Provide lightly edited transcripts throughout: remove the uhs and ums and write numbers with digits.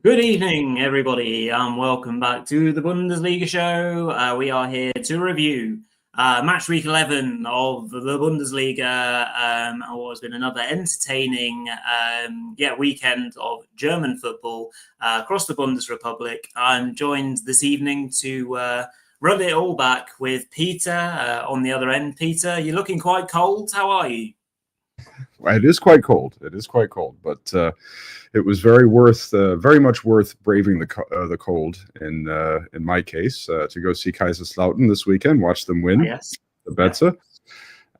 Good evening, everybody, and welcome back to the Bundesliga show. We are here to review match week 11 of the Bundesliga, and what has been another entertaining weekend of German football across the Bundesrepublic. I'm joined this evening to run it all back with Peter on the other end. Peter, you're looking quite cold. How are you? It is quite cold. But it was very much worth braving the cold in my case to go see Kaiserslautern this weekend, watch them win Yes. the Betze,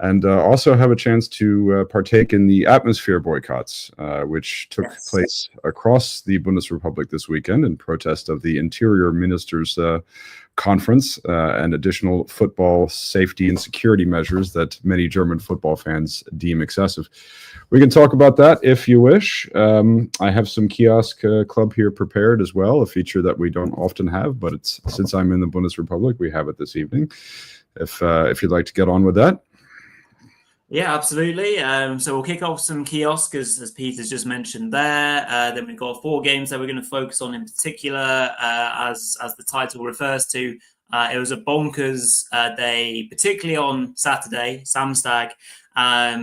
and also have a chance to partake in the atmosphere boycotts, which took place across the Bundesrepublic this weekend in protest of the Interior Ministers' conference and additional football safety and security measures that many German football fans deem excessive. We can talk about that if you wish. I have some kiosk club here prepared as well, a feature that we don't often have, but since I'm in the Bundesrepublic, we have it this evening. If you'd like to get on with that. Yeah, absolutely. So we'll kick off some kiosk, as Peter's just mentioned there. Then we've got 4 games that we're going to focus on in particular, as the title refers to. It was a bonkers day, particularly on Saturday, Samstag. There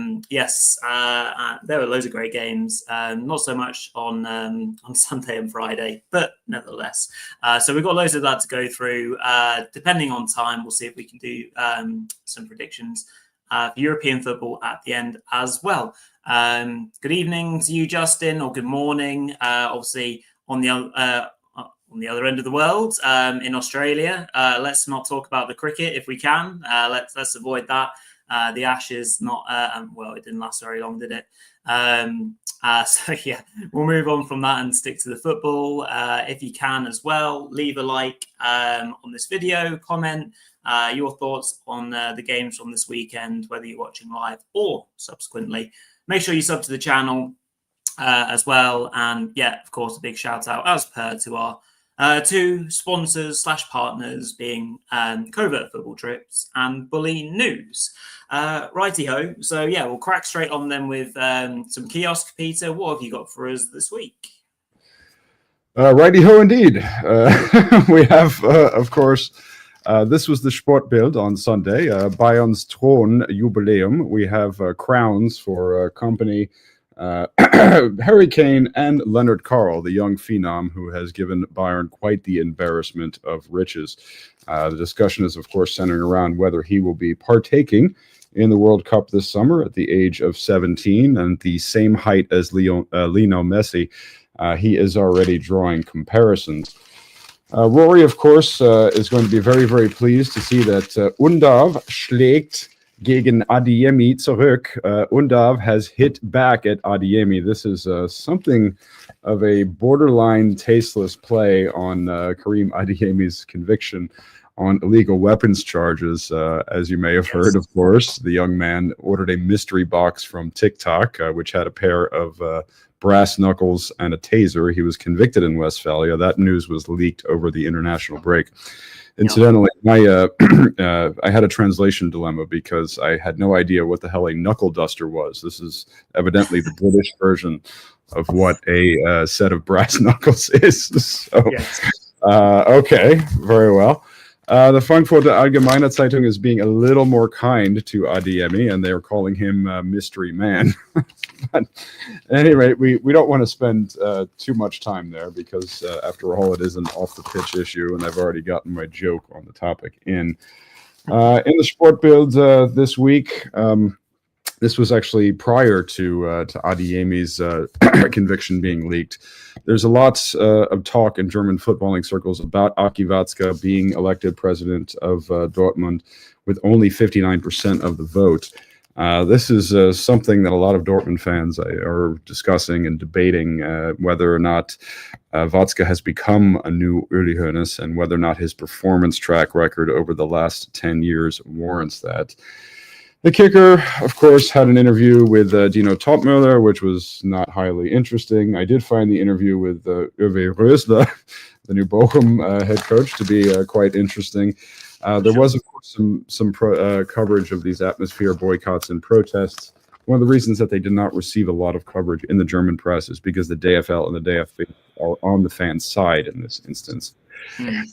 were loads of great games. Not so much on Sunday and Friday, but nevertheless. So we've got loads of that to go through. Depending on time, we'll see if we can do some predictions for European football at the end as well. Good evening to you, Justin, or good morning. Obviously, on the other end of the world, in Australia. Let's not talk about the cricket if we can. Let's avoid that. The Ashes, it didn't last very long, did it? We'll move on from that and stick to the football. If you can as well, leave a like on this video, comment your thoughts on the games from this weekend, whether you're watching live or subsequently. Make sure you sub to the channel as well. And of course, a big shout out as per to our 2 sponsors / partners, being Covert Football Trips and Bully News. Righty-ho. So we'll crack straight on then with some kiosk. Peter, what have you got for us this week? Righty-ho indeed. We have, of course, this was the Sportbild on Sunday, Bayern's Thron Jubiläum. We have crowns for company Harry Kane and Leonard Carl, the young phenom who has given Bayern quite the embarrassment of riches. The discussion is, of course, centering around whether he will be partaking in the World Cup this summer at the age of 17 and the same height as Lionel Messi. He is already drawing comparisons. Rory, of course, is going to be very, very pleased to see that Undav schlägt gegen Adeyemi zurück. Undav has hit back at Adeyemi. This is something of a borderline tasteless play on Karim Adeyemi's conviction on illegal weapons charges. As you may have heard, of course, the young man ordered a mystery box from TikTok, which had a pair of brass knuckles and a taser. He was convicted in Westphalia. That news was leaked over the international break. Incidentally, I had a translation dilemma because I had no idea what the hell a knuckle duster was. This is evidently the British version of what a set of brass knuckles is. So, okay, very well. The Frankfurter Allgemeine Zeitung is being a little more kind to Adeyemi, and they're calling him Mystery Man. But at any rate, we don't want to spend too much time there because, after all, it is an off-the-pitch issue, and I've already gotten my joke on the topic in the Sportbild this week. This was actually prior to Adeyemi's conviction being leaked. There's a lot of talk in German footballing circles about Aki Watzke being elected president of Dortmund with only 59% of the vote. This is something that a lot of Dortmund fans are discussing and debating, whether or not Watzke has become a new Uli Hoeneß and whether or not his performance track record over the last 10 years warrants that. The kicker, of course, had an interview with Dino Topmöller, which was not highly interesting. I did find the interview with Uwe Rösler, the new Bochum head coach, to be quite interesting. There was, of course, some coverage of these atmosphere boycotts and protests. One of the reasons that they did not receive a lot of coverage in the German press is because the DFL and the DFB are on the fans' side in this instance. Mm.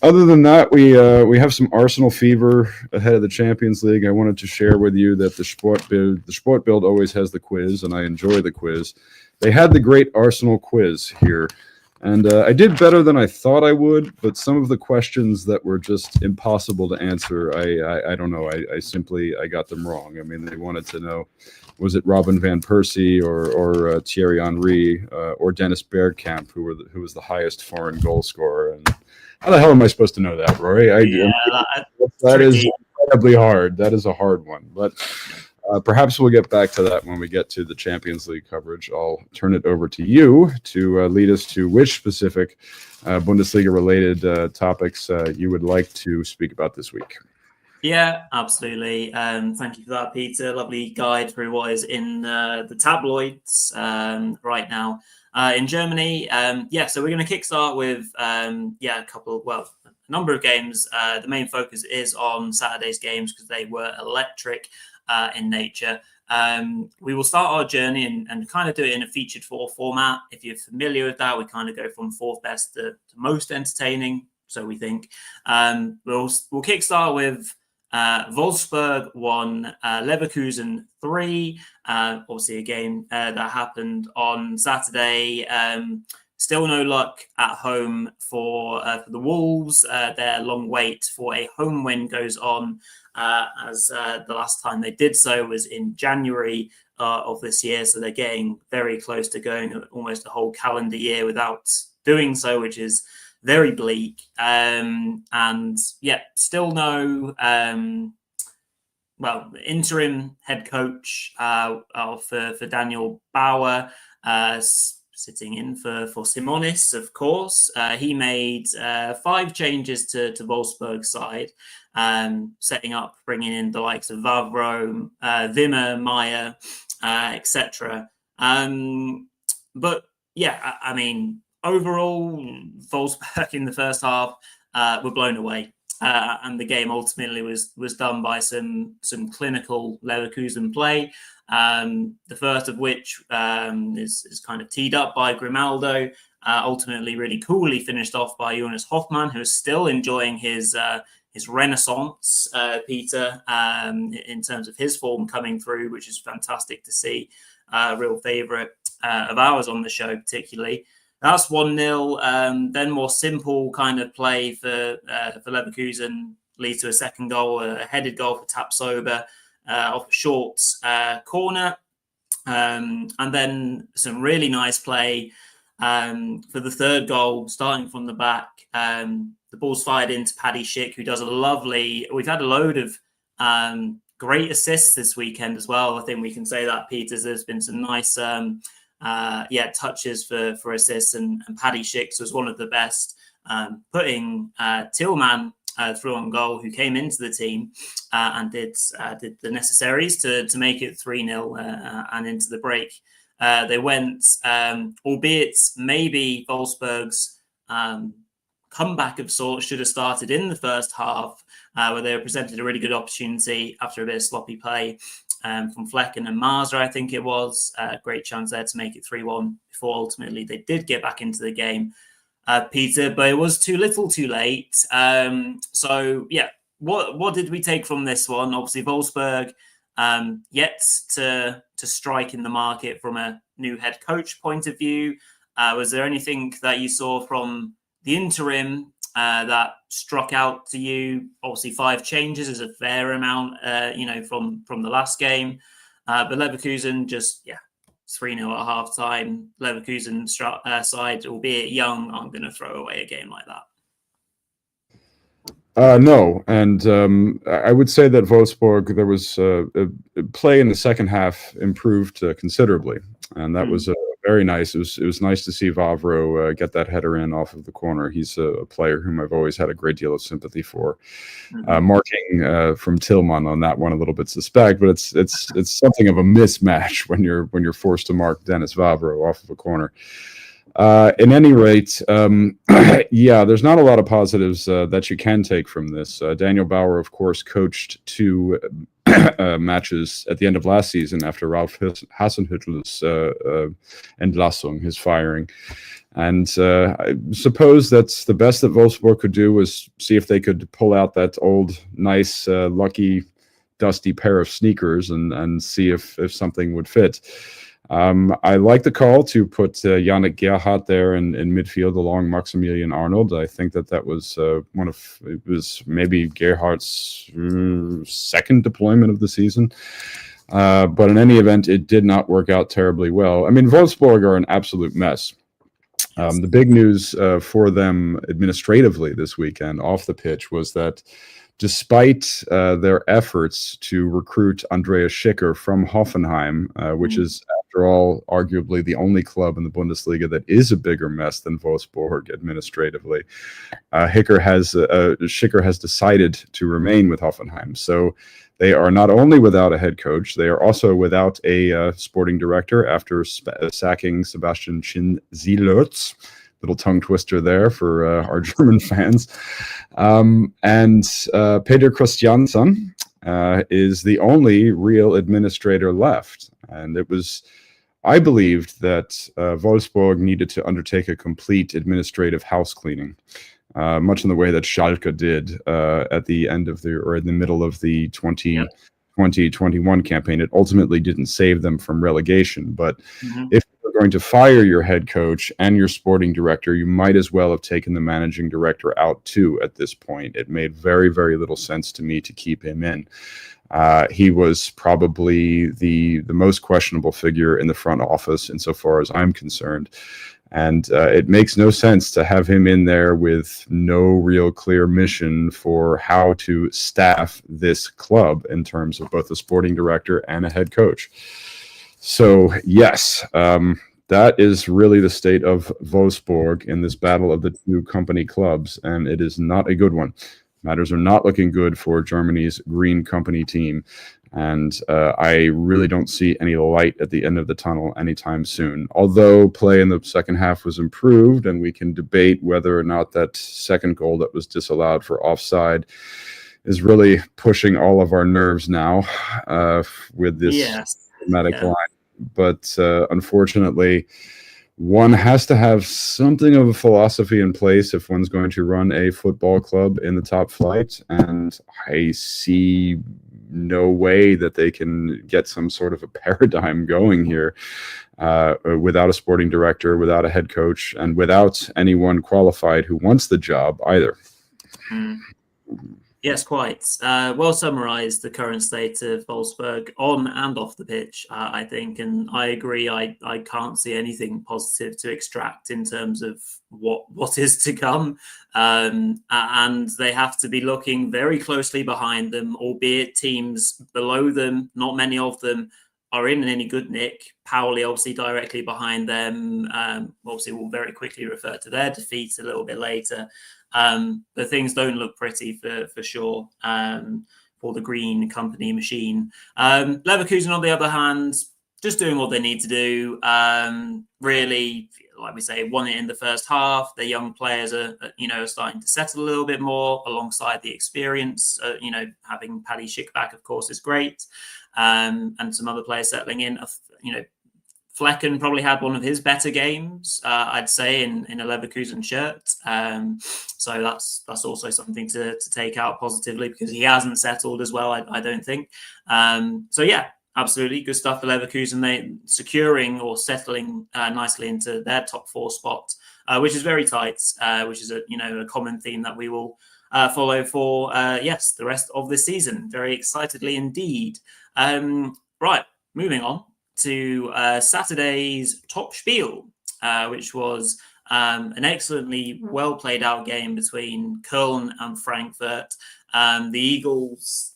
Other than that, we have some Arsenal fever ahead of the Champions League. I wanted to share with you that the Sportbild always has the quiz, and I enjoy the quiz. They had the great Arsenal quiz here, and I did better than I thought I would, but some of the questions that were just impossible to answer, I don't know. I got them wrong. I mean, they wanted to know, was it Robin van Persie or Thierry Henry or Dennis Bergkamp who was the highest foreign goal scorer? And how the hell am I supposed to know that, Rory? That is incredibly hard. That is a hard one, but perhaps we'll get back to that when we get to the Champions League coverage. I'll turn it over to you to lead us to which specific Bundesliga-related topics you would like to speak about this week. Yeah, absolutely. Thank you for that, Peter. Lovely guide through what is in the tabloids right now in Germany. So we're going to kickstart with a number of games. The main focus is on Saturday's games because they were electric in nature. We will start our journey and kind of do it in a featured format. If you're familiar with that, we kind of go from fourth best to most entertaining. So we think we'll kickstart with Wolfsburg 1, Leverkusen 3. Obviously, a game that happened on Saturday. Still no luck at home for the Wolves. Their long wait for a home win goes on, as the last time they did so was in January of this year. So they're getting very close to going almost a whole calendar year without doing so, which is very bleak. Still no interim head coach for Daniel Bauer, sitting in for Simonis, of course. He made 5 changes to Wolfsburg's side, setting up, bringing in the likes of Vavro, Wimmer, Meyer, etc. Overall, Wolfsburg in the first half were blown away, and the game ultimately was done by some clinical Leverkusen play. The first of which is kind of teed up by Grimaldo, ultimately really coolly finished off by Jonas Hoffmann, who is still enjoying his renaissance, Peter, in terms of his form coming through, which is fantastic to see. Real favourite of ours on the show, particularly. That's 1-0. Then more simple kind of play for Leverkusen leads to a second goal, a headed goal for Tapsoba off a short corner. And then some really nice play for the third goal, starting from the back. The ball's fired into Paddy Schick, who does we've had a load of great assists this weekend as well. I think we can say that, Peter. There's been some nice touches for assists, and Paddy Schick was one of the best, putting Tillman through on goal, who came into the team and did the necessaries to make it 3-0 and into the break. They went, albeit maybe Wolfsburg's comeback of sorts should have started in the first half, where they were presented a really good opportunity after a bit of sloppy play from Flecken and Mazra, I think it was. Great chance there to make it 3-1 before ultimately they did get back into the game, Peter, but it was too little too late. What did we take from this one? Obviously, Wolfsburg yet to strike in the market from a new head coach point of view. Was there anything that you saw from the interim that struck out to you? Obviously, 5 changes is a fair amount, from the last game. But Leverkusen just, 3-0 at half time. Leverkusen side, albeit young, aren't going to throw away a game like that. No, and I would say that Wolfsburg, there was play in the second half improved considerably, and that was very nice. It was nice to see Vavro get that header in off of the corner. He's a player whom I've always had a great deal of sympathy for. Marking from Tillman on that one a little bit suspect, but it's something of a mismatch when you're forced to mark Dennis Vavro off of a corner. In any rate, there's not a lot of positives that you can take from this. Daniel Bauer, of course, coached 2 matches at the end of last season after Ralf Hasenhüttl's Entlassung, his firing. And I suppose that's the best that Wolfsburg could do, was see if they could pull out that old, nice, lucky, dusty pair of sneakers and see if something would fit. I like the call to put Yannick Gerhardt there in midfield along Maximilian Arnold. I think that was it was maybe Gerhardt's second deployment of the season. But in any event, it did not work out terribly well. I mean, Wolfsburg are an absolute mess. The big news for them administratively this weekend off the pitch was that despite their efforts to recruit Andreas Schicker from Hoffenheim, which is, after all, arguably the only club in the Bundesliga that is a bigger mess than Wolfsburg administratively, Schicker has decided to remain with Hoffenheim. So they are not only without a head coach, they are also without a sporting director after sacking Sebastian Zielert. Little tongue twister there for our German fans. And Peter Christiansen is the only real administrator left. And I believed that Wolfsburg needed to undertake a complete administrative house cleaning, much in the way that Schalke did at the end of in the middle of the 2020-21 campaign. It ultimately didn't save them from relegation, but if you're going to fire your head coach and your sporting director, you might as well have taken the managing director out too at this point. It made very, very little sense to me to keep him in. He was probably the most questionable figure in the front office insofar as I'm concerned. And it makes no sense to have him in there with no real clear mission for how to staff this club in terms of both a sporting director and a head coach. So, yes, that is really the state of Wolfsburg in this battle of the two company clubs, and it is not a good one. Matters are not looking good for Germany's Green Company team. And I really don't see any light at the end of the tunnel anytime soon. Although play in the second half was improved, and we can debate whether or not that second goal that was disallowed for offside is really pushing all of our nerves now with this dramatic line. But unfortunately, one has to have something of a philosophy in place if one's going to run a football club in the top flight. And I see no way that they can get some sort of a paradigm going here without a sporting director, without a head coach, and without anyone qualified who wants the job either. Yes, quite. Well summarised, the current state of Wolfsburg on and off the pitch, I think. And I agree, I can't see anything positive to extract in terms of what is to come. And they have to be looking very closely behind them, albeit teams below them, not many of them are in any good nick. Pauli obviously directly behind them. Obviously, we'll very quickly refer to their defeats a little bit later. But things don't look pretty for sure for the Green Company machine. Leverkusen, on the other hand, just doing what they need to do. Really, like we say, won it in the first half. The young players are starting to settle a little bit more alongside the experience. Having Paddy Schick back, of course, is great. And some other players settling in. Flecken probably had one of his better games, I'd say, in a Leverkusen shirt. So that's also something to take out positively, because he hasn't settled as well, I don't think. So yeah, absolutely good stuff for Leverkusen. They securing or settling nicely into their top four spot, which is very tight, which is a common theme that we will follow for the rest of the season. Very excitedly indeed. Right, moving on to Saturday's Top Spiel, which was an excellently well played out game between Köln and Frankfurt. The Eagles,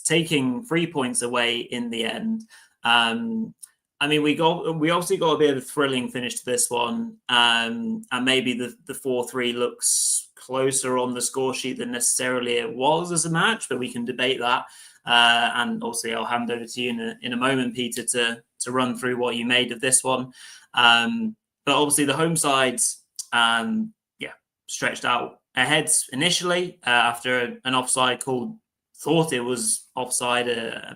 taking 3 points away in the end. We obviously got a bit of a thrilling finish to this one, and maybe the 4-3 looks closer on the score sheet than necessarily it was as a match, but we can debate that. And obviously, I'll hand over to you in a moment, Peter, to run through what you made of this one. But obviously, the home side, stretched out ahead initially after an offside called thought it was offside,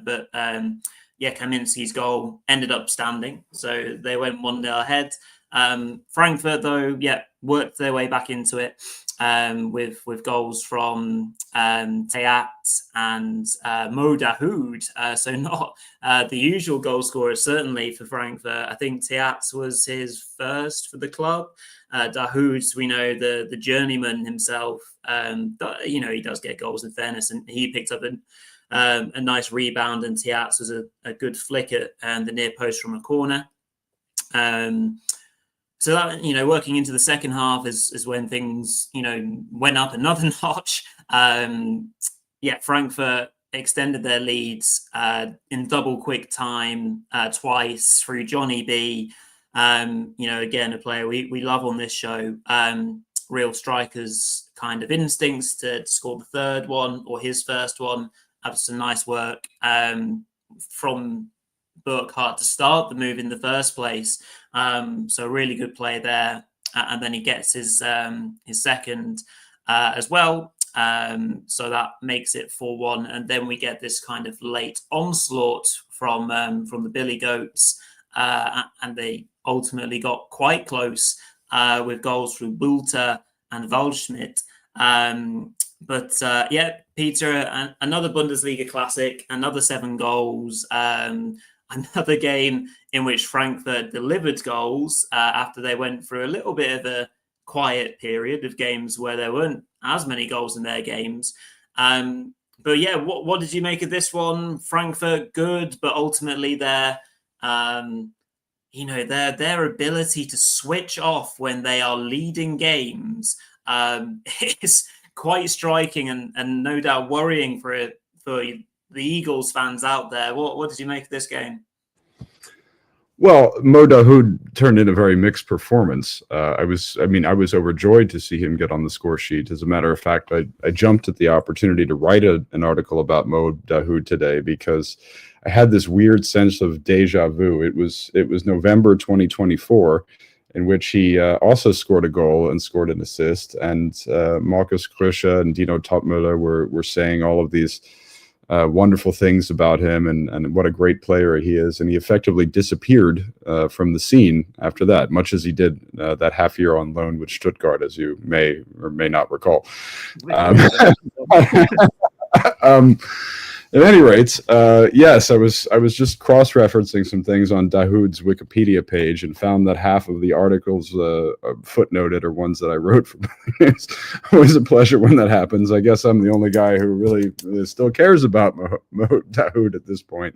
but yeah, Kaminski's goal ended up standing, so they went 1-0 ahead. Frankfurt, though, yeah, worked their way back into it with goals from Teat and Mo Dahoud. So not the usual goal scorer, certainly for Frankfurt. I think Teat was his first for the club. Dahoud, we know the journeyman himself. You know, he does get goals in fairness, and he picked up a nice rebound, and Teat was a good flick at the near post from a corner. So that, you know, working into the second half is when things, you know, went up another notch. Yeah, Frankfurt extended their leads in double quick time twice through Johnny B. You know, again, a player we love on this show. Real strikers kind of instincts to score the third one or his first one. Have some nice work from Burkhardt to start the move in the first place. So really good play there. And then he gets his second as well. So that makes it 4-1. And then we get this kind of late onslaught from the Billy Goats. And they ultimately got quite close with goals through Bulter and Waldschmidt. But yeah, Peter, another Bundesliga classic, another 7 goals. Another game in which Frankfurt delivered goals after they went through a little bit of a quiet period of games where there weren't as many goals in their games. But yeah, what did you make of this one? Frankfurt, good, but ultimately their ability to switch off when they are leading games is quite striking and no doubt worrying for the Eagles fans out there. What did you make of this game? Well, Mo Dahoud turned in a very mixed performance. I was overjoyed to see him get on the score sheet. As a matter of fact, I jumped at the opportunity to write an article about Mo Dahoud today because I had this weird sense of deja vu. It was November 2024, in which he also scored a goal and scored an assist. And Markus Krösche and Dino Topmüller were saying all of these wonderful things about him and what a great player he is. And he effectively disappeared from the scene after that, much as he did that half year on loan with Stuttgart, as you may or may not recall. At any rate, yes, I was just cross-referencing some things on Dahoud's Wikipedia page and found that half of the articles footnoted are ones that I wrote for. It's always a pleasure when that happens. I guess I'm the only guy who really still cares about Mo Dahoud at this point.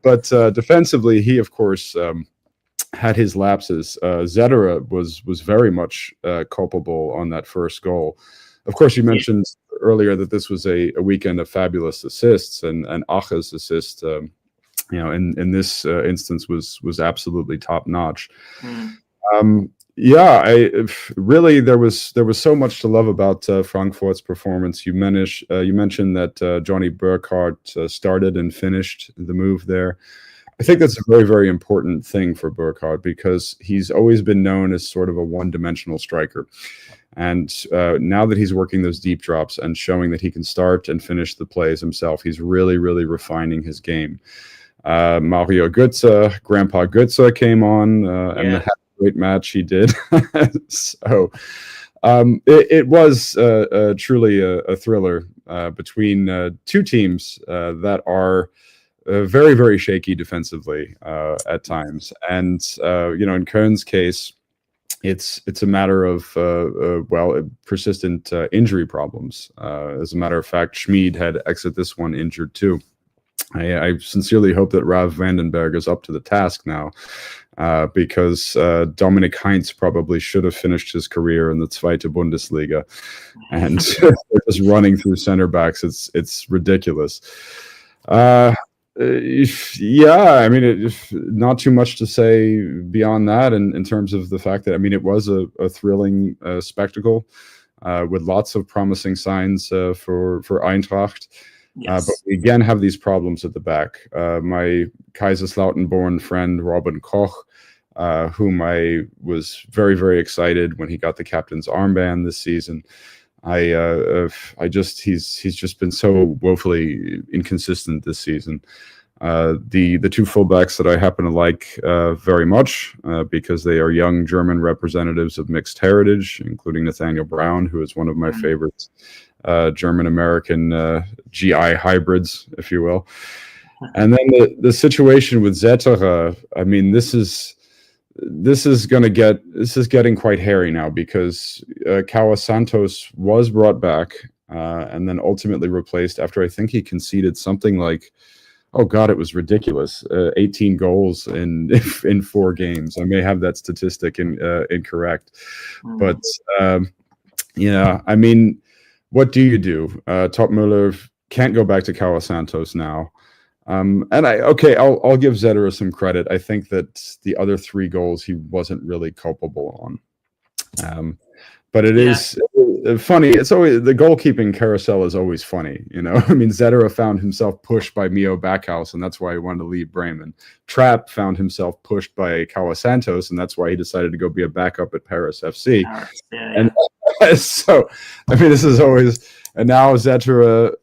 But defensively, he, of course, had his lapses. Zedera was very much culpable on that first goal. Of course, you mentioned earlier that this was a weekend of fabulous assists, and Ache's assist, in this instance was absolutely top notch. Really there was so much to love about Frankfurt's performance. You mentioned that Johnny Burkhardt started and finished the move there. I think that's a very, very important thing for Burkhardt because he's always been known as sort of a one-dimensional striker. And now that he's working those deep drops and showing that he can start and finish the plays himself, he's really, really refining his game. Mario Götze, Grandpa Götze came on and had a great match he did. So it was truly a thriller between two teams that are very, very shaky defensively at times. And, in Köln's case, it's a matter of persistent injury problems. As a matter of fact, Schmid had to exit this one injured too. I sincerely hope that Rav Vandenberg is up to the task now, because Dominik Heinz probably should have finished his career in the Zweite Bundesliga, and just running through center backs, it's ridiculous. Not too much to say beyond that in terms of the fact that, it was a thrilling spectacle with lots of promising signs for Eintracht. Yes. But we again have these problems at the back. My Kaiserslautern-born friend, Robin Koch, whom I was very, very excited when he got the captain's armband this season. He's just been so woefully inconsistent this season. The two fullbacks that I happen to like very much because they are young German representatives of mixed heritage, including Nathaniel Brown, who is one of my favorite German-American GI hybrids, if you will. And then the situation with Zetterer, I mean, this is getting quite hairy now, because Kawa Santos was brought back and then ultimately replaced after I think he conceded something like, oh God, it was ridiculous, 18 goals in 4 games. I may have that statistic incorrect, but yeah, I mean, what do you do? Topmüller can't go back to Kawa Santos now. And I'll give Zetterer some credit. I think that the other 3 goals he wasn't really culpable on. But it is funny. It's always, the goalkeeping carousel is always funny, you know. I mean, Zetterer found himself pushed by Mio Backhaus, and that's why he wanted to leave Bremen. Trapp found himself pushed by Kawa Santos, and that's why he decided to go be a backup at Paris FC. And so, I mean, this is always. And now Zetterer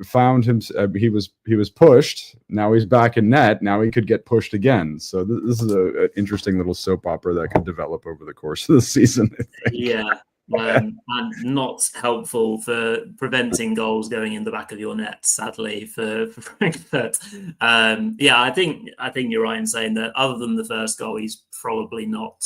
found him. He was pushed. Now he's back in net. Now he could get pushed again. So this is an interesting little soap opera that could develop over the course of the season, I think. Yeah, and not helpful for preventing goals going in the back of your net, sadly, for Frankfurt. Yeah, I think you're right in saying that other than the first goal, he's probably not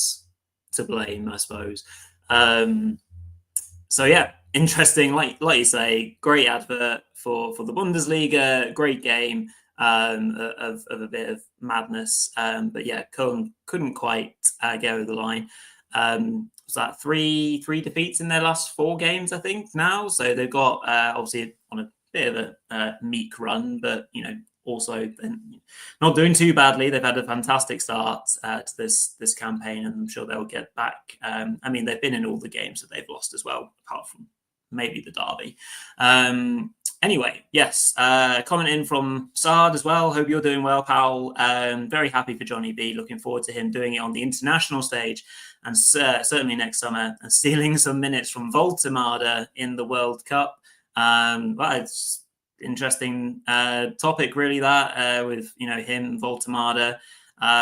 to blame, I suppose. So yeah, interesting. Like you say, great advert for the Bundesliga, great game of a bit of madness. But yeah, couldn't quite get over the line. Was that three defeats in their last 4 games, I think, now? So they've got obviously on a bit of a meek run, but you know, also not doing too badly. They've had a fantastic start to this campaign, and I'm sure they'll get back. I mean, they've been in all the games that they've lost as well, apart from maybe the derby. Anyway, yes, comment in from Saad as well. Hope you're doing well, pal. Very happy for Johnny B. Looking forward to him doing it on the international stage, and certainly next summer, and stealing some minutes from Voltemade in the World Cup. Well, it's interesting topic, really, that with him, Voltemade.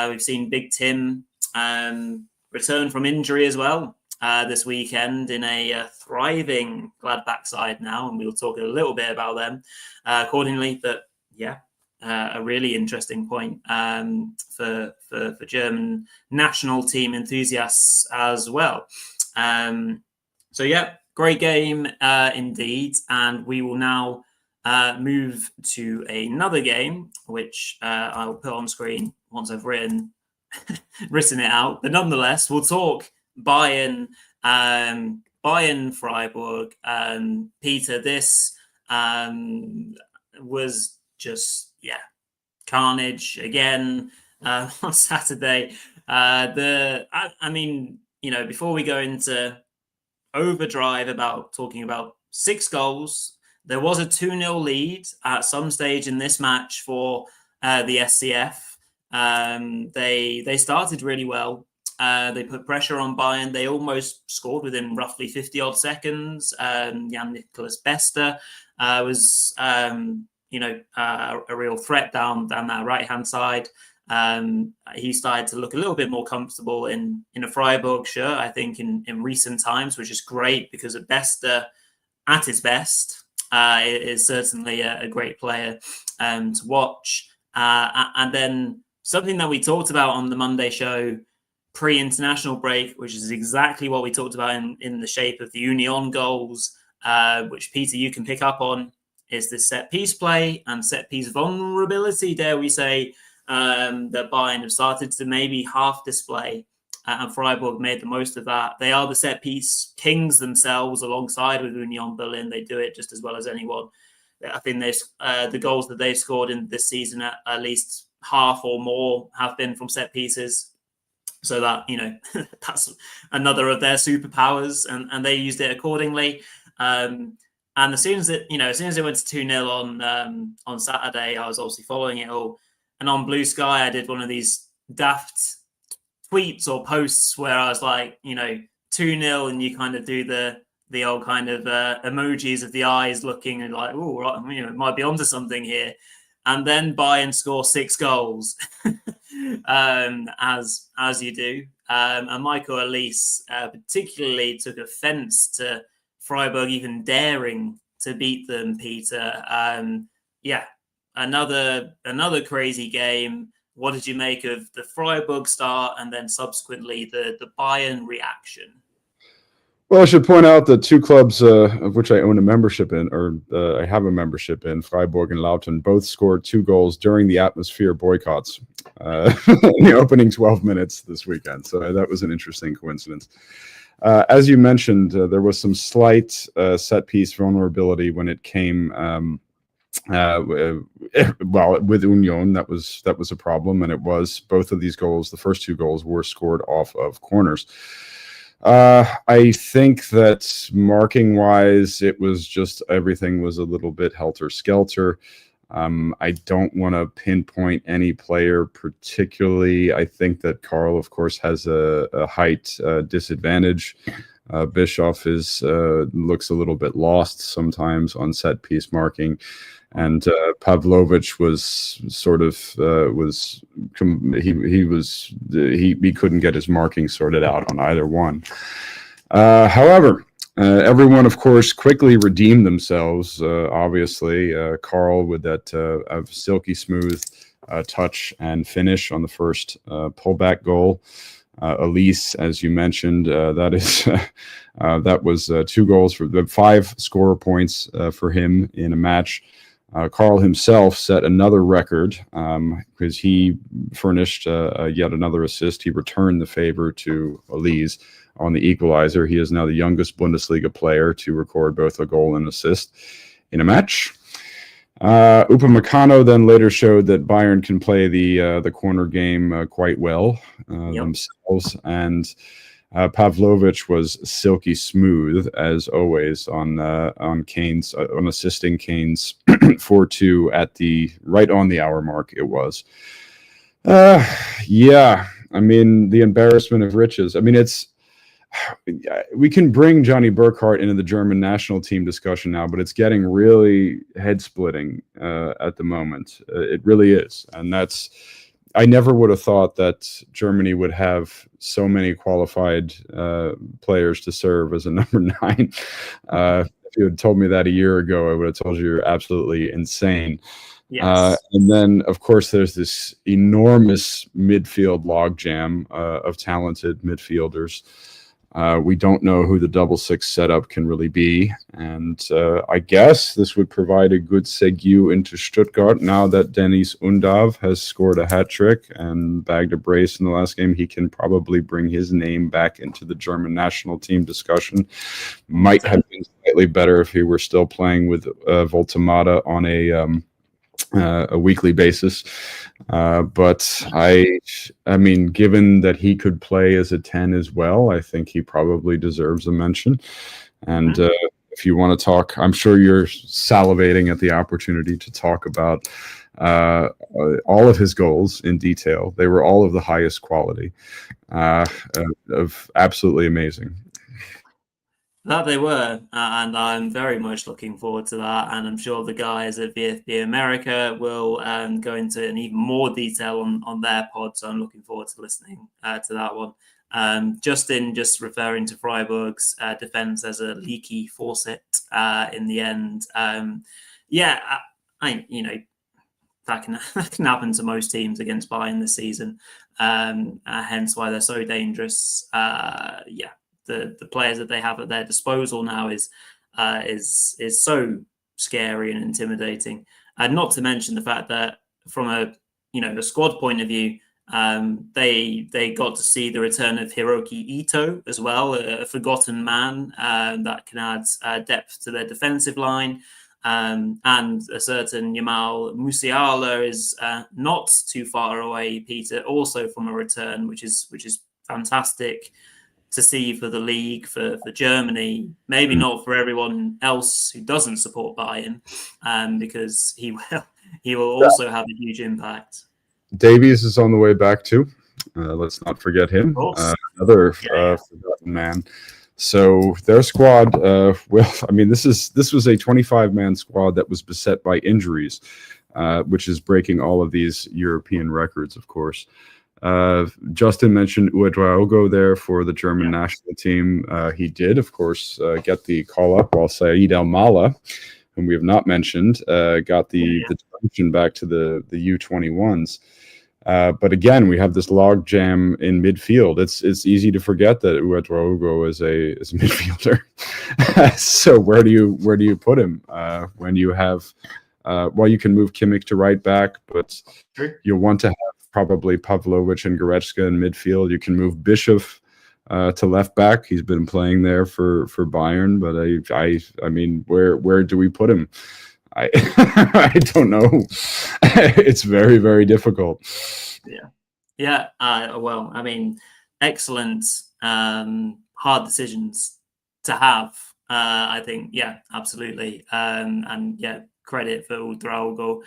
We've seen Big Tim return from injury as well this weekend in a thriving Gladbach side now, and we'll talk a little bit about them accordingly. But yeah, a really interesting point for German national team enthusiasts as well. So yeah, great game indeed, and we will now move to another game, which I'll put on screen once I've written it out. But nonetheless, we'll talk Bayern Freiburg. Peter, this was just carnage again on Saturday. I mean, before we go into overdrive about talking about 6 goals, there was a 2-0 lead at some stage in this match for the SCF. They started really well. They put pressure on Bayern. They almost scored within roughly 50-odd seconds. Jan-Nicolas Bester was, a real threat down that right-hand side. He started to look a little bit more comfortable in a Freiburg shirt, I think, in recent times, which is great, because Bester, at his best, is certainly a great player to watch. And then something that we talked about on the Monday show pre-international break, which is exactly what we talked about in the shape of the Union goals, which, Peter, you can pick up on, is the set-piece play and set-piece vulnerability, dare we say, that Bayern have started to maybe half display, and Freiburg made the most of that. They are the set-piece kings themselves, alongside with Union Berlin. They do it just as well as anyone. I think the goals that they've scored in this season, at least half or more, have been from set-pieces. So that, that's another of their superpowers, and they used it accordingly. And as soon as it went to 2-0 on Saturday, I was obviously following it all. And on Blue Sky, I did one of these daft tweets or posts where I was like, 2-0, and you kind of do the the old kind of emojis of the eyes looking and like, oh, right, it might be onto something here. And then Bayern score 6 goals, as you do. And Michael Elise particularly took offence to Freiburg even daring to beat them, Peter. Another crazy game. What did you make of the Freiburg start and then subsequently the Bayern reaction? Well, I should point out that two clubs of which I own a membership in, or I have a membership in, Freiburg and Lautern, both scored 2 goals during the atmosphere boycotts in the opening 12 minutes this weekend. So that was an interesting coincidence. As you mentioned, there was some slight set-piece vulnerability when it came with Union. That was a problem, and it was both of these goals. The first 2 goals were scored off of corners. I think that marking wise, it was just everything was a little bit helter-skelter. I don't want to pinpoint any player particularly. I think that Karl, of course, has a height disadvantage. Bischoff looks a little bit lost sometimes on set piece marking. And Pavlovic was sort of he couldn't get his marking sorted out on either one. However, everyone, of course, quickly redeemed themselves. Obviously, Karl with that silky smooth touch and finish on the first pullback goal. Elise, as you mentioned, that was 2 goals for the 5 scorer points for him in a match. Karl himself set another record because he furnished yet another assist. He returned the favor to Elise on the equalizer. He is now the youngest Bundesliga player to record both a goal and assist in a match. Upamecano then later showed that Bayern can play the corner game quite well themselves, and Pavlovic was silky smooth as always on Kane's on assisting Kane's 4-2 at the right on the hour mark. It was I mean, the embarrassment of riches. I mean, we can bring Johnny Burkhardt into the German national team discussion now, but it's getting really head splitting at the moment. It really is, and I never would have thought that Germany would have so many qualified players to serve as a number 9. If you had told me that a year ago, I would have told you you're absolutely insane. Yes. And then, of course, there's this enormous midfield logjam of talented midfielders. We don't know who the 6-6 setup can really be. And I guess this would provide a good segue into Stuttgart. Now that Dennis Undav has scored a hat-trick and bagged a brace in the last game, he can probably bring his name back into the German national team discussion. Might have been slightly better if he were still playing with Voltemata on a weekly basis. But I mean, given that he could play as a 10 as well, I think he probably deserves a mention. And if you want to talk, I'm sure you're salivating at the opportunity to talk about all of his goals in detail. They were all of the highest quality, of absolutely amazing. That they were, and I'm very much looking forward to that. And I'm sure the guys at VfB America will go into an even more detail on their pod. So I'm looking forward to listening to that one. Just referring to Freiburg's defense as a leaky faucet in the end. That can happen to most teams against Bayern this season. Hence why they're so dangerous. The players that they have at their disposal now is so scary and intimidating. Not to mention the fact that from a squad point of view, they got to see the return of Hiroki Ito as well, a forgotten man that can add depth to their defensive line. And a certain Jamal Musiala is not too far away, Peter, also from a return, which is fantastic to see for the league, for Germany, maybe not for everyone else who doesn't support Bayern, because he will also have a huge impact. Davies is on the way back too. Let's not forget him. Another forgotten man. So their squad, well, I mean, this was a 25-man squad that was beset by injuries, which is breaking all of these European records, of course. Justin mentioned Ouedraogo there for the German national team. He did, of course, get the call up, while Saeed El Mala, whom we have not mentioned, got the demotion back to the U21s. But again, we have this log jam in midfield. It's easy to forget that Ouedraogo is a midfielder. So where do you put him when you have? Well, you can move Kimmich to right back, but you'll want to have probably Pavlovic and Goretzka in midfield. You can move Bishop to left back. He's been playing there for Bayern, but I mean, where do we put him? I I don't know. It's very, very difficult. Yeah. Well, I mean, excellent, hard decisions to have. I think, yeah, absolutely. And yeah, credit for Ouedraogo.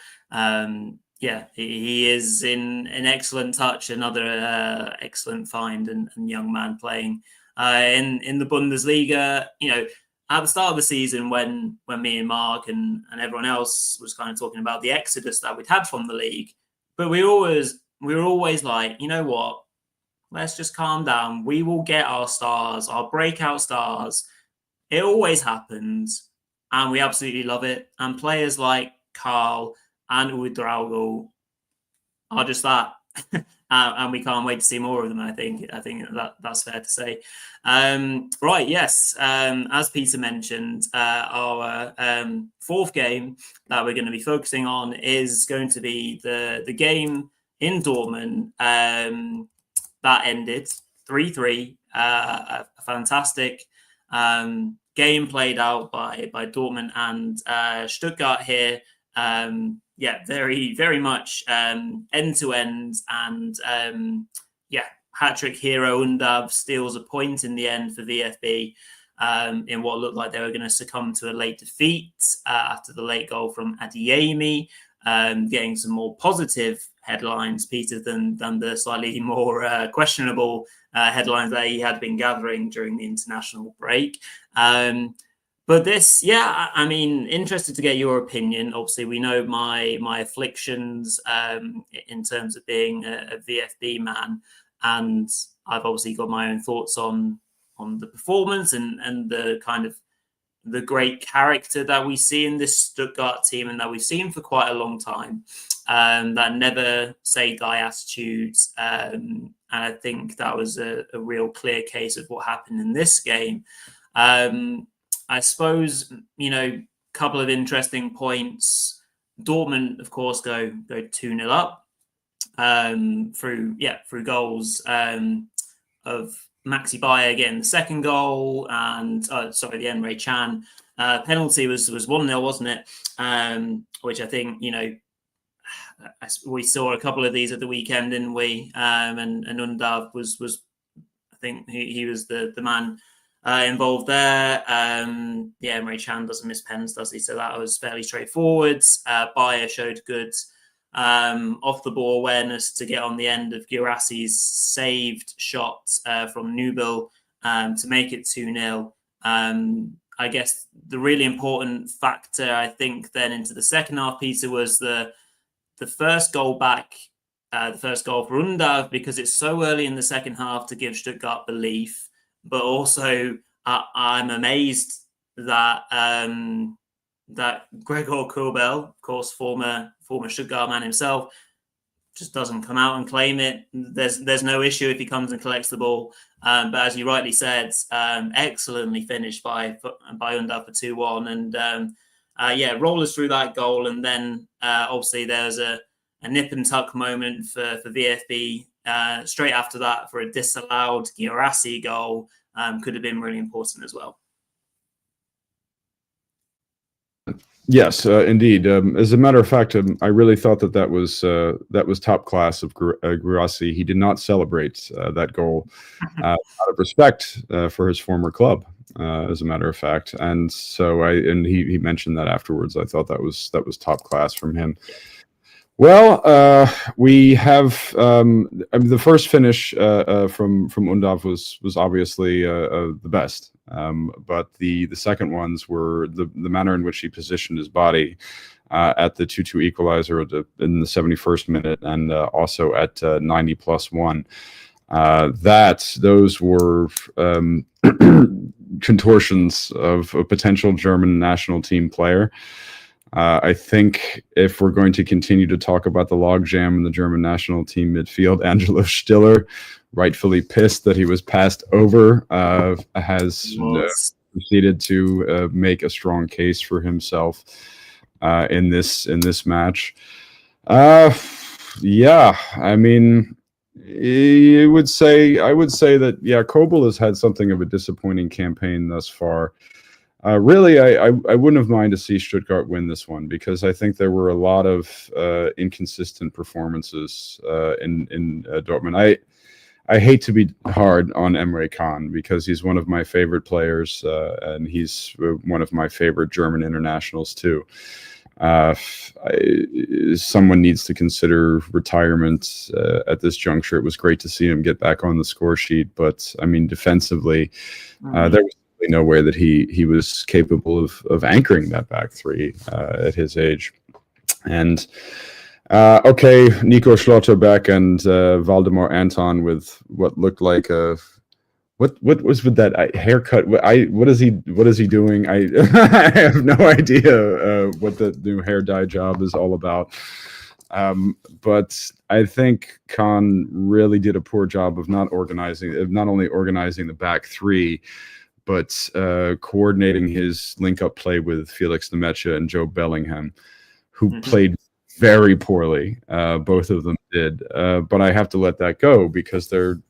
Yeah, he is in an excellent touch. Another excellent find and young man playing in the Bundesliga. You know, at the start of the season, when me and Mark and everyone else was kind of talking about the exodus that we'd had from the league, but we were always like, you know what? Let's just calm down. We will get our stars, our breakout stars. It always happens, and we absolutely love it. And players like Carl and Ouedraogo are just that. And we can't wait to see more of them. I think that's fair to say. Right, yes. As Peter mentioned, our fourth game that we're going to be focusing on is going to be the game in Dortmund that ended 3-3. A fantastic game played out by Dortmund and Stuttgart here. Yeah, very, very much end to end, and yeah, hat-trick hero Undav steals a point in the end for VfB in what looked like they were going to succumb to a late defeat after the late goal from Adeyemi, getting some more positive headlines, Peter, than the slightly more questionable headlines that he had been gathering during the international break. But this, yeah, I mean, interested to get your opinion. Obviously, we know my afflictions in terms of being a VfB man, and I've obviously got my own thoughts on the performance and the kind of the great character that we see in this Stuttgart team and that we've seen for quite a long time. That never say die attitudes, and I think that was a real clear case of what happened in this game. I suppose, you know, a couple of interesting points. Dortmund, of course, go 2-0 up through goals of Maxi Bayer getting the second goal, and the Emre Can penalty was 1-0, wasn't it? Which I think, you know, we saw a couple of these at the weekend, didn't we? And Undav was I think he was the man involved there. Yeah, Emre Can doesn't miss pens, does he? So that was fairly straightforward. Bayer showed good off the ball awareness to get on the end of Guirassi's saved shot from Nubel to make it 2-0. I guess the really important factor, I think, then into the second half, Peter, was the first goal back, the first goal for Undav, because it's so early in the second half to give Stuttgart belief. But also, I'm amazed that that Gregor Kobel, of course, former Stuttgart man himself, just doesn't come out and claim it. There's no issue if he comes and collects the ball. But as you rightly said, excellently finished by Undav for 2-1, and rollers through that goal, and then obviously there's a nip and tuck moment for VfB. Straight after that, for a disallowed Guirassi goal, could have been really important as well. Yes, indeed. As a matter of fact, I really thought that was top class of Guirassi. He did not celebrate that goal out of respect for his former club. As a matter of fact, and so he mentioned that afterwards. I thought that was top class from him. Well, we have I mean, the first finish from Undav was obviously the best, but the second ones were the manner in which he positioned his body at the 2-2 equalizer in the 71st minute, and also at 90+1. Those were contortions of a potential German national team player. I think if we're going to continue to talk about the logjam in the German national team midfield, Angelo Stiller, rightfully pissed that he was passed over, has proceeded to make a strong case for himself in this match. Yeah, I mean, I would say that, yeah, Kobel has had something of a disappointing campaign thus far. Really, I wouldn't have minded to see Stuttgart win this one, because I think there were a lot of inconsistent performances in Dortmund. I hate to be hard on Emre Can, because he's one of my favorite players, and he's one of my favorite German internationals too. Someone needs to consider retirement at this juncture. It was great to see him get back on the score sheet, but I mean, defensively, there was no way that he was capable of anchoring that back three at his age. And okay, Nico Schlotterbeck and Valdemar Anton with what looked like a what was with that haircut? What is he doing? I have no idea what the new hair dye job is all about. But I think Kahn really did a poor job of not only organizing the back three, but coordinating his link-up play with Felix Nemecha and Joe Bellingham, who played very poorly. Both of them did. But I have to let that go, because they're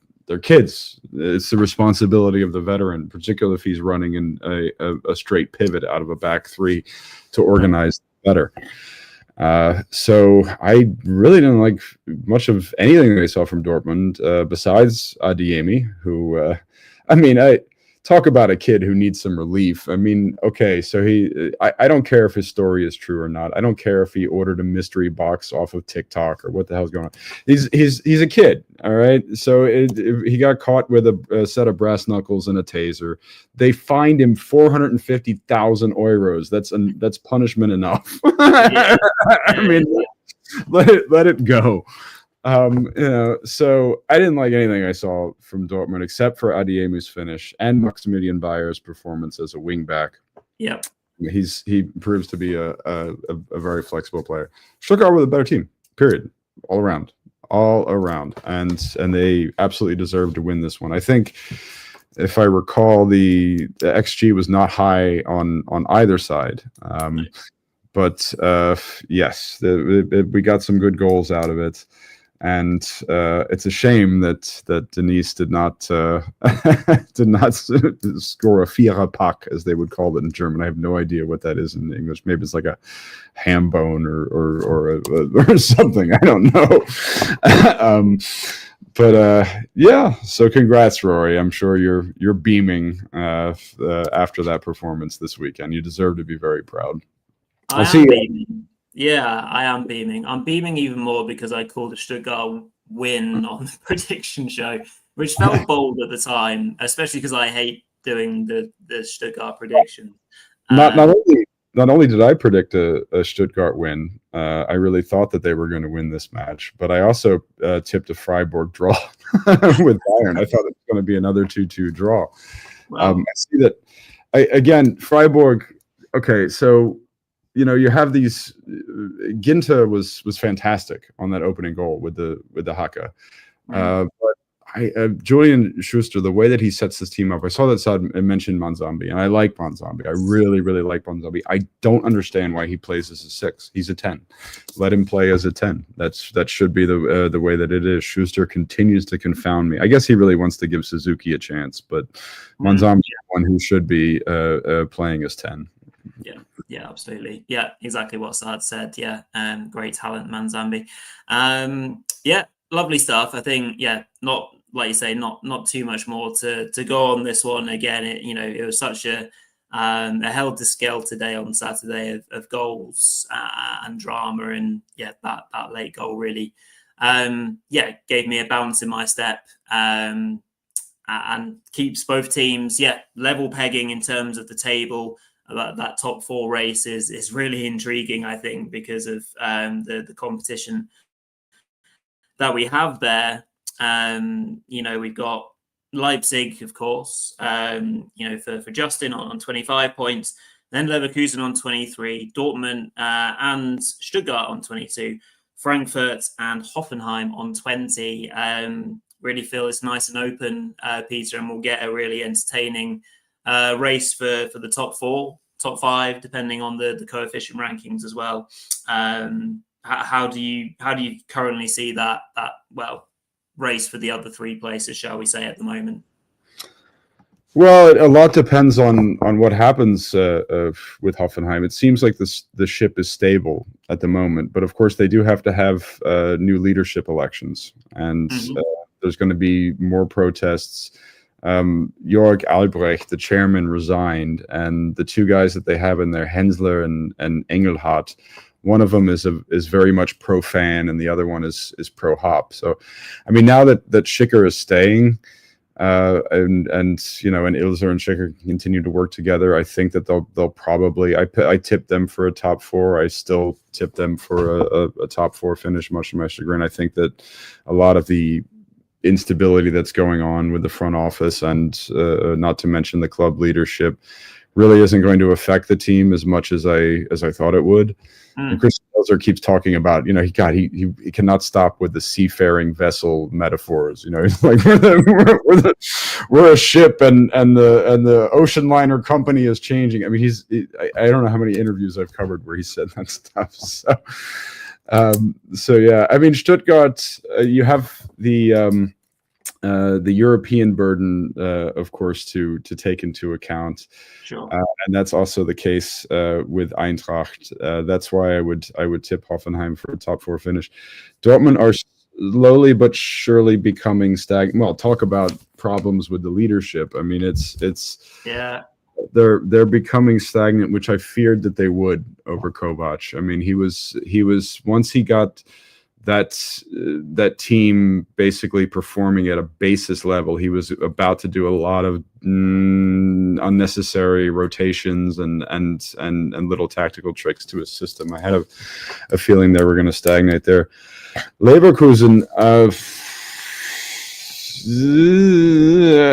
kids. It's the responsibility of the veteran, particularly if he's running in a straight pivot out of a back three, to organize better. So I really didn't like much of anything I saw from Dortmund, besides Adeyemi, who, I talk about a kid who needs some relief. I mean, okay, so I don't care if his story is true or not. I don't care if he ordered a mystery box off of TikTok or what the hell's going on. He's a kid, all right? So he got caught with a set of brass knuckles and a taser. They fined him 450,000 euros. That's punishment enough. Yeah. I mean, let it go. So I didn't like anything I saw from Dortmund except for Adeyemi's finish and Maximilian Bayer's performance as a wingback. Yeah, he proves to be a very flexible player. Stuttgart were the better team, period, all around, and they absolutely deserved to win this one. I think, if I recall, the XG was not high on either side. But yes, we got some good goals out of it. And it's a shame that Denise did not score a Viererpack, as they would call it in German. I have no idea what that is in English. Maybe it's like a ham bone or something. I don't know. But yeah. So congrats, Rory. I'm sure you're beaming after that performance this weekend. You deserve to be very proud. I'll see you. Yeah, I am beaming. I'm beaming even more because I called the Stuttgart win on the prediction show, which felt bold at the time, especially because I hate doing the Stuttgart prediction. Not only did I predict a Stuttgart win, I really thought that they were going to win this match, but I also tipped a Freiburg draw with Bayern. I thought it was going to be another 2-2 draw. Wow. I see that again, Freiburg. Okay, so you have these. Ginter was fantastic on that opening goal with the haka, but Julian Schuster, the way that he sets this team up. I saw that Saad mentioned Manzambi, and I like Manzambi. I really, really like Manzambi. I don't understand why he plays as a 6. He's a 10. Let him play as a 10. That should be the way that it is. Schuster continues to confound me. I guess he really wants to give Suzuki a chance, but Manzambi is one who should be playing as 10. Yeah, absolutely. Yeah, exactly what Saad said. Yeah, great talent, Manzambi. Yeah, lovely stuff. I think, not like you say, not too much more to go on this one. Again, it was such a They held the scale today on Saturday of goals and drama, and that late goal really gave me a bounce in my step, and keeps both teams level pegging in terms of the table. That top four race is really intriguing, I think, because of the competition that we have there. We've got Leipzig, of course, for Justin on 25 points, then Leverkusen on 23, Dortmund and Stuttgart on 22, Frankfurt and Hoffenheim on 20. Really feel it's nice and open, Peter, and we'll get a really entertaining race for the top four, top five, depending on the coefficient rankings as well. How do you currently see that race for the other three places, shall we say, at the moment? Well, a lot depends on what happens with Hoffenheim. It seems like the ship is stable at the moment, but of course they do have to have new leadership elections, and there's going to be more protests. Jörg Albrecht, the chairman, resigned, and the two guys that they have in there, Hensler and Engelhardt, one of them is very much pro-fan, and the other one is pro-Hop. So, I mean, now that Schicker is staying, and Ilzer and Schicker continue to work together, I think that they'll probably. I tipped them for a top four. I still tip them for a top four finish, much to my chagrin. I think that a lot of the instability that's going on with the front office, and not to mention the club leadership, really isn't going to affect the team as much as I thought it would. And Chris Elzer keeps talking about, he cannot stop with the seafaring vessel metaphors. He's like, we're a ship, and the ocean liner company is changing. I mean, I don't know how many interviews I've covered where he said that stuff. So yeah, I mean, Stuttgart, you have the European burden, of course, to take into account. Sure. And that's also the case with Eintracht. That's why I would tip Hoffenheim for a top four finish. Dortmund are slowly but surely becoming stagnant. Well, talk about problems with the leadership. I mean, they're becoming stagnant, which I feared that they would over Kovac. I mean, he was once he got that team basically performing at a basis level, he was about to do a lot of unnecessary rotations and little tactical tricks to his system. I had a feeling they were going to stagnate there. Leverkusen,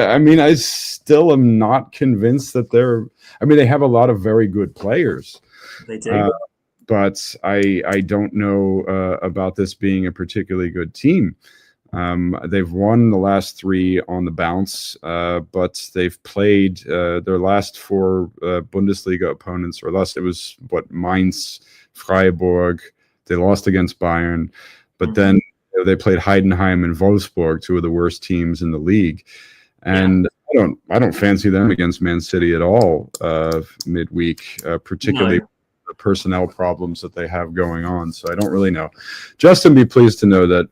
I mean, I still am not convinced that they have a lot of very good players. They do. But I don't know about this being a particularly good team. They've won the last three on the bounce, but they've played their last four Bundesliga opponents, or last, it was Mainz, Freiburg. They lost against Bayern, but then they played Heidenheim and Wolfsburg, two of the worst teams in the league. And I don't fancy them against Man City at all midweek, particularly. No. The personnel problems that they have going on. So I don't really know. Justin, be pleased to know that,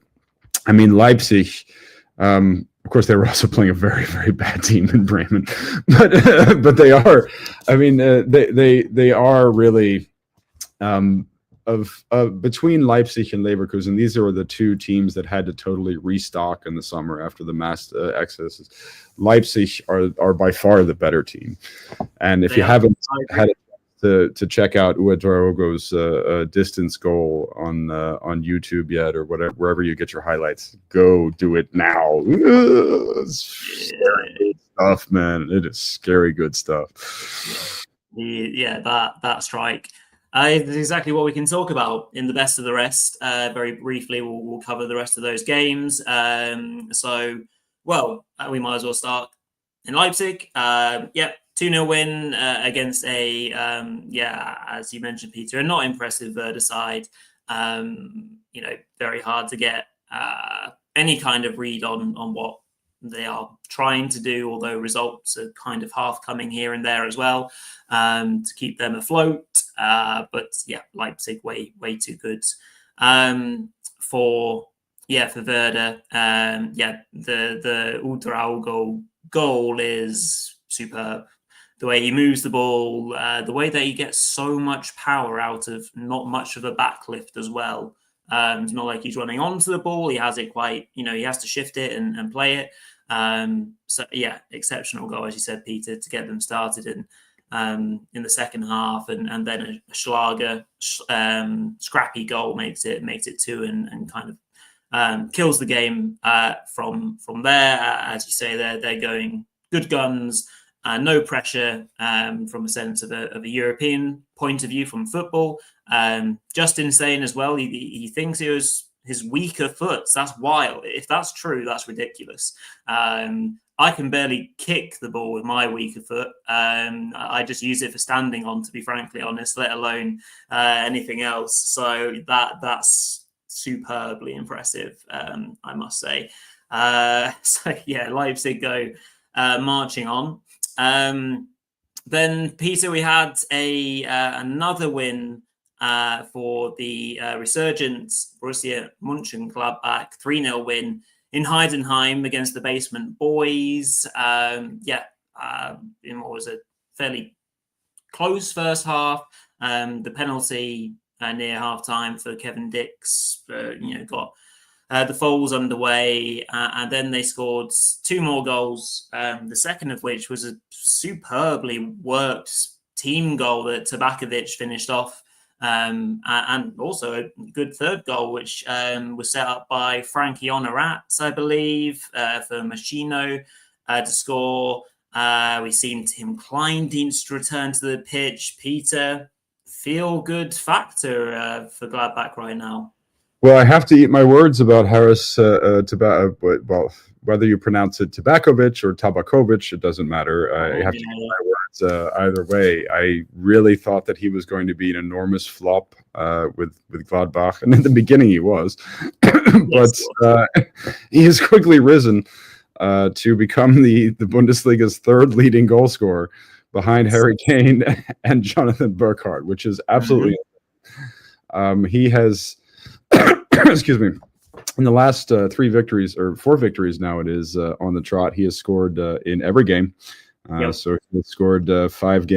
I mean, Leipzig, of course, they were also playing a very, very bad team in Bremen, but they are, I mean, they are really, between Leipzig and Leverkusen, these are the two teams that had to totally restock in the summer after the mass excesses. Leipzig are by far the better team. And if you haven't had it, to check out Ouedraogo's distance goal on YouTube yet, or whatever, wherever you get your highlights, go do it now. It's scary good stuff, man. It is scary good stuff. That strike. It's exactly what we can talk about in the best of the rest. Very briefly, we'll cover the rest of those games. We might as well start in Leipzig. 2-0 win against as you mentioned, Peter, a not impressive Werder side. Very hard to get any kind of read on what they are trying to do, although results are kind of half coming here and there as well to keep them afloat. Leipzig way too good for Werder. The Ouedraogo goal is superb. the way he moves the ball, the way that he gets so much power out of not much of a backlift as well. It's not like he's running onto the ball. He has it quite, he has to shift it and play it. So yeah, exceptional goal, as you said, Peter, to get them started in the second half, and then a Schlager scrappy goal makes it 2 and kind of kills the game from there. As you say, they're going good guns. No pressure from a sense of a European point of view from football. Just insane as well. He thinks it was his weaker foot. That's wild. If that's true, that's ridiculous. I can barely kick the ball with my weaker foot. I just use it for standing on, to be frankly honest, let alone anything else. So that's superbly impressive, I must say. So yeah, Leipzig go marching on. Then Peter, we had another win for the resurgent Borussia Mönchengladbach, 3-0 win in Heidenheim against the basement boys. In what was a fairly close first half. The penalty near half-time for Kevin Dix, got the Foles underway, and then they scored 2 more goals, the second of which was a superbly worked team goal that Tabakovic finished off, and also a good third goal, which was set up by Frankie Honorat, I believe, for Machino to score. We've seen Tim Kleindienst return to the pitch. Peter, feel-good factor for Gladbach right now. Well, I have to eat my words about Harris whether you pronounce it Tabakovic or Tabakovic, it doesn't matter. I have to eat my words either way. I really thought that he was going to be an enormous flop with Gladbach, and in the beginning he was, but he has quickly risen to become the Bundesliga's 3rd leading goal scorer behind Harry Kane and Jonathan Burkhardt, which is absolutely. He has. Excuse me. In the last 4 victories now it is on the trot, he has scored in every game. So he scored 5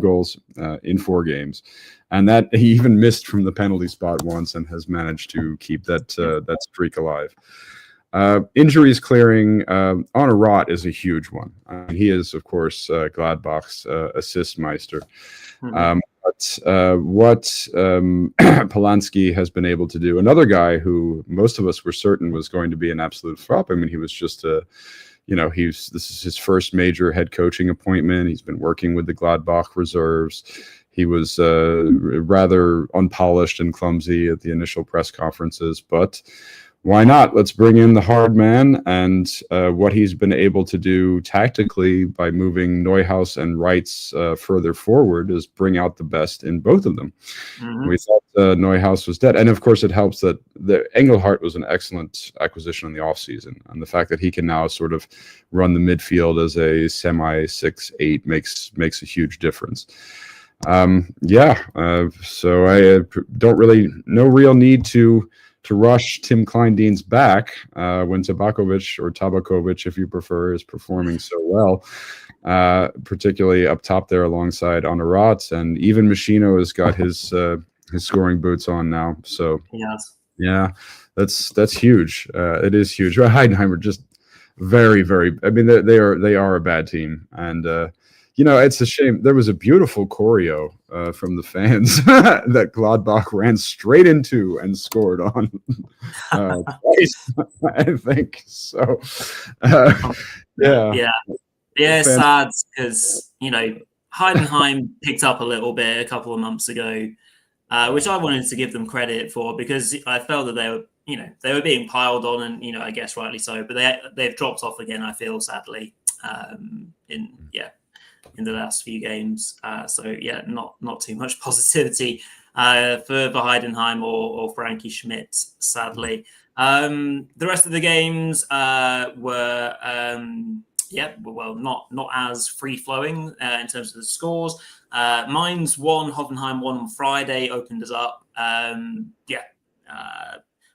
goals in 4 games, and that he even missed from the penalty spot once and has managed to keep that streak alive. Injuries clearing on a rot is a huge one. He is, of course, Gladbach's assist meister. But what Polanski has been able to do, another guy who most of us were certain was going to be an absolute flop. I mean, he was just this is his first major head coaching appointment. He's been working with the Gladbach reserves. He was rather unpolished and clumsy at the initial press conferences, but why not? Let's bring in the hard man, and what he's been able to do tactically by moving Neuhaus and Reitz further forward is bring out the best in both of them. We thought Neuhaus was dead, and of course it helps that the Engelhardt was an excellent acquisition in the offseason, and the fact that he can now sort of run the midfield as a semi 6-8 makes a huge difference. So I no real need to rush Tim Kleindienst back when Tabakovic, if you prefer, is performing so well, particularly up top there alongside Honorat, and even Machino has got his scoring boots on now. So yeah, that's huge. It is huge. Heidenheim are just very, very. I mean, they are a bad team, and it's a shame. There was a beautiful choreo from the fans that Gladbach ran straight into and scored on twice, I think. So, It's sad because, Heidenheim picked up a little bit a couple of months ago, which I wanted to give them credit for, because I felt that they were being piled on, and, I guess rightly so, but they've dropped off again, I feel, sadly, in the last few games. Not too much positivity for Heidenheim or Frankie Schmidt, sadly. The rest of the games were not as free-flowing in terms of the scores. Mainz won, Hoffenheim won on Friday, opened us up.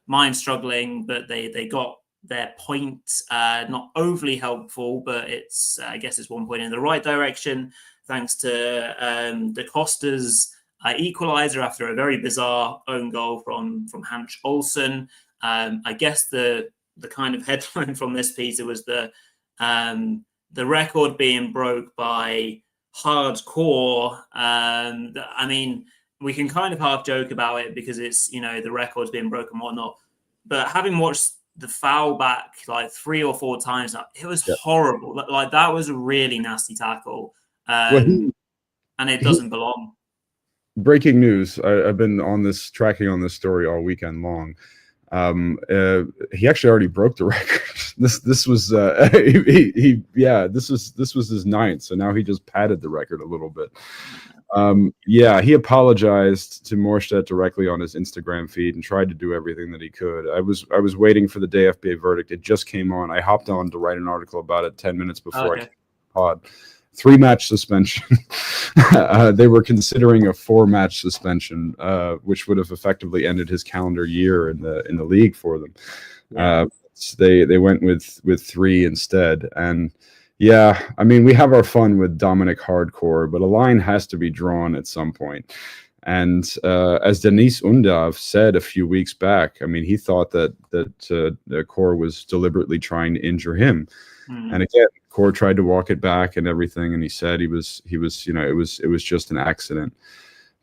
Mainz struggling, but they got their point, not overly helpful, but I guess it's 1 point in the right direction. thanks to the Costa's equaliser after a very bizarre own goal from Hans Olsen. I guess the kind of headline from this, Peter, was the record being broke by hardcore. I mean, we can kind of half joke about it because it's, the record's being broken and whatnot. But having watched the foul back like 3 or 4 times now, it was horrible. Like, that was a really nasty tackle. And it doesn't belong. Breaking news. I've been tracking on this story all weekend long. He actually already broke the record. This was this was his 9th, so now he just padded the record a little bit. He apologized to Morstedt directly on his Instagram feed and tried to do everything that he could. I was waiting for the DFB verdict. It just came on. I hopped on to write an article about it 10 minutes before I came on the pod. 3-match suspension. They were considering a 4-match suspension, which would have effectively ended his calendar year in the league for them. They went with 3 instead. And I mean, we have our fun with Dominic Hardcore, but a line has to be drawn at some point. And as Denise Undav said a few weeks back, I mean, he thought that Core was deliberately trying to injure him. And again, Core tried to walk it back and everything, and he said it was it was just an accident.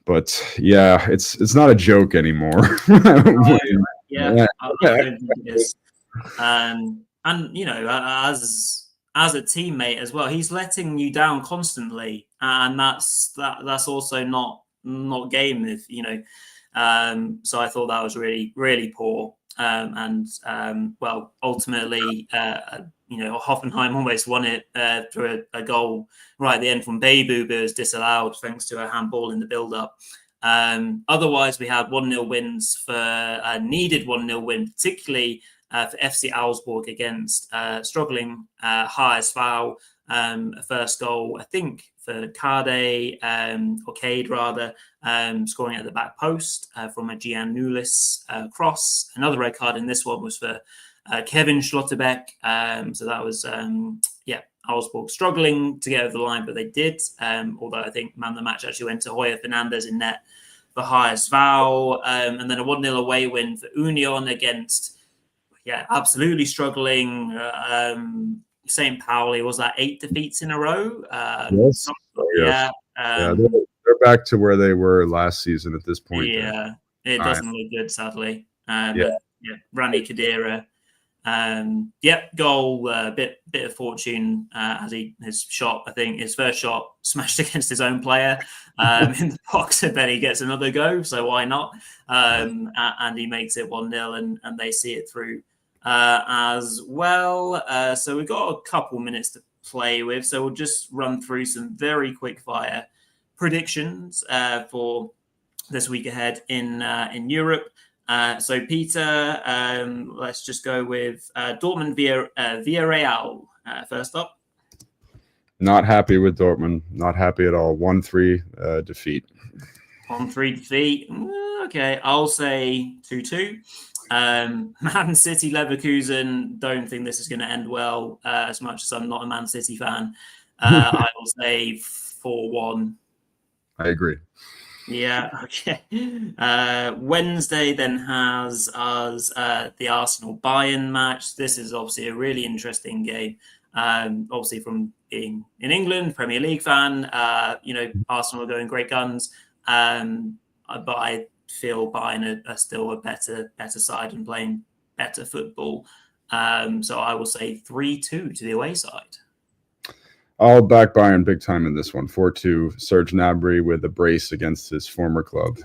But it's not a joke anymore. I don't think it is. And as a teammate as well, he's letting you down constantly, and that's also not game, if so I thought that was really, really poor. Ultimately, Hoffenheim almost won it through a goal right at the end from Bebu, but it was disallowed thanks to a handball in the build-up. Otherwise, we had 1-0 wins for a needed 1-0 win, particularly for FC Augsburg against struggling HSV. First goal, I think, for Cade, scoring at the back post from a Gian Nulis cross. Another red card in this one was for Kevin Schlotterbeck. So that was, Augsburg struggling to get over the line, but they did. Although I think man of the match actually went to Hoyer Fernandez in net for HSV. And then a 1-0 away win for Union against, absolutely struggling. St. Pauli, was that 8 defeats in a row? Yes. They're back to where they were last season at this point. Yeah, it doesn't look good, sadly. Rani Kadira. Goal, bit of fortune as his shot, I think his first shot smashed against his own player in the box, and then he gets another go, so why not? And he makes it 1-0, and they see it through as well. So we've got a couple minutes to play with, so we'll just run through some very quick fire predictions for this week ahead in Europe. So Peter, let's just go with Dortmund Villarreal first up. Not happy with Dortmund. Not happy at all. 1-3 defeat. 1-3 defeat. Okay, I'll say 2-2. Man City Leverkusen, don't think this is going to end well, as much as I'm not a Man City fan. I will say 4-1. I agree. Yeah, okay. Wednesday then has us the Arsenal Bayern match. This is obviously a really interesting game. Obviously, from being in England, Premier League fan, Arsenal are going great guns. But I feel Bayern are still a better side and playing better football. So I will say 3-2 to the away side. I'll back Bayern big time in this one. 4-2, Serge Gnabry with a brace against his former club.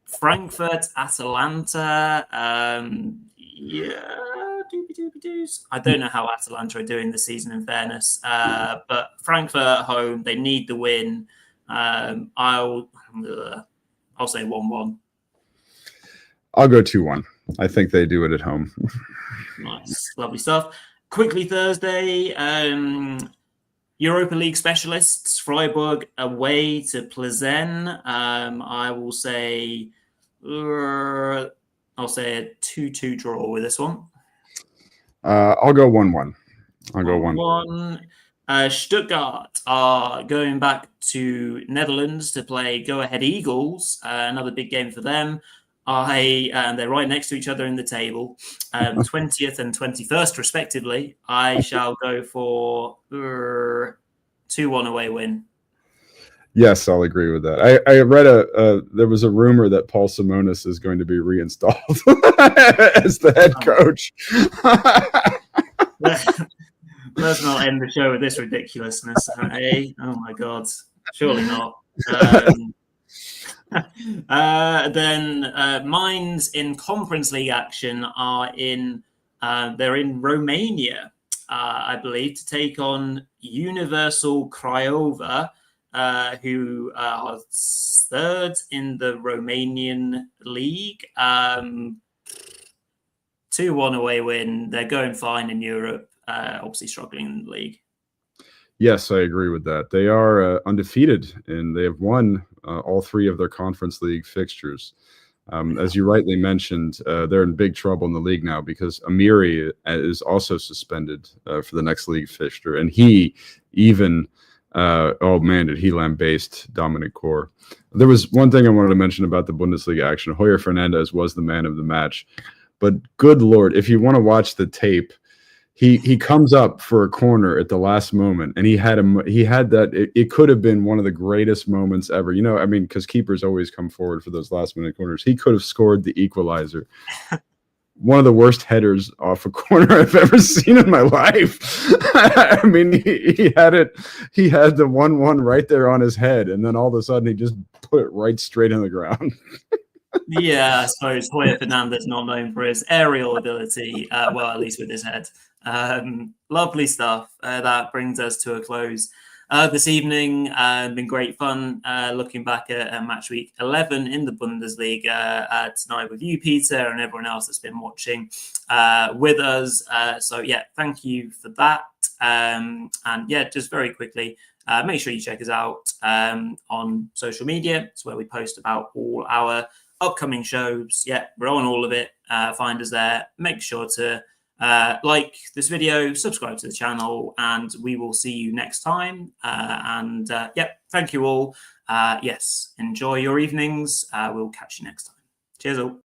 Frankfurt, Atalanta. I don't know how Atalanta are doing this season, in fairness. But Frankfurt at home, they need the win. I'll say 1-1. I'll go 2-1. I think they do it at home. Nice, lovely stuff. Quickly Thursday, Europa League specialists, Freiburg away to Plzen. I will say, I'll say a 2-2 draw with this one. I'll go 1-1. I'll go 1. 1. Stuttgart are going back to Netherlands to play Go Ahead Eagles. Another big game for them. They're right next to each other in the table, 20th and 21st respectively. I shall go for 2-1 away win. Yes, I'll agree with that. I read there was a rumor that Paul Simonis is going to be reinstalled as the head coach. Let's not end the show with this ridiculousness, eh? Oh my God, surely not. Then Mainz in Conference League action are they're in Romania, I believe, to take on Universal Craiova, who are third in the Romanian league. 2-1 away win. They're going fine in Europe, obviously struggling in the league. Yes, I agree with that. They are undefeated, and they have won all 3 of their Conference League fixtures. As you rightly mentioned, they're in big trouble in the league now because Amiri is also suspended for the next league fixture, and he even oh man, did he lambaste Dominic Kor. There was one thing I wanted to mention about the Bundesliga action. Hoyer Fernandez was the man of the match, but good Lord, if you want to watch the tape, he comes up for a corner at the last moment, and he had that. It could have been one of the greatest moments ever. You know, I mean, because keepers always come forward for those last minute corners. He could have scored the equalizer. One of the worst headers off a corner I've ever seen in my life. I mean, he had it. He had the 1-1 right there on his head, and then all of a sudden he just put it right straight in the ground. Yeah, I suppose Hoyer Fernandez not known for his aerial ability. Well, at least with his head. Lovely stuff. That brings us to a close this evening. Been great fun looking back at match week 11 in the Bundesliga tonight with you, Peter, and everyone else that's been watching with us. So yeah, thank you for that. And yeah, just very quickly, make sure you check us out on social media. It's where we post about all our upcoming shows. Yeah, we're on all of it. Find us there. Make sure to like this video, subscribe to the channel, and we will see you next time. Yeah, thank you all. Yes, enjoy your evenings. We'll catch you next time. Cheers all.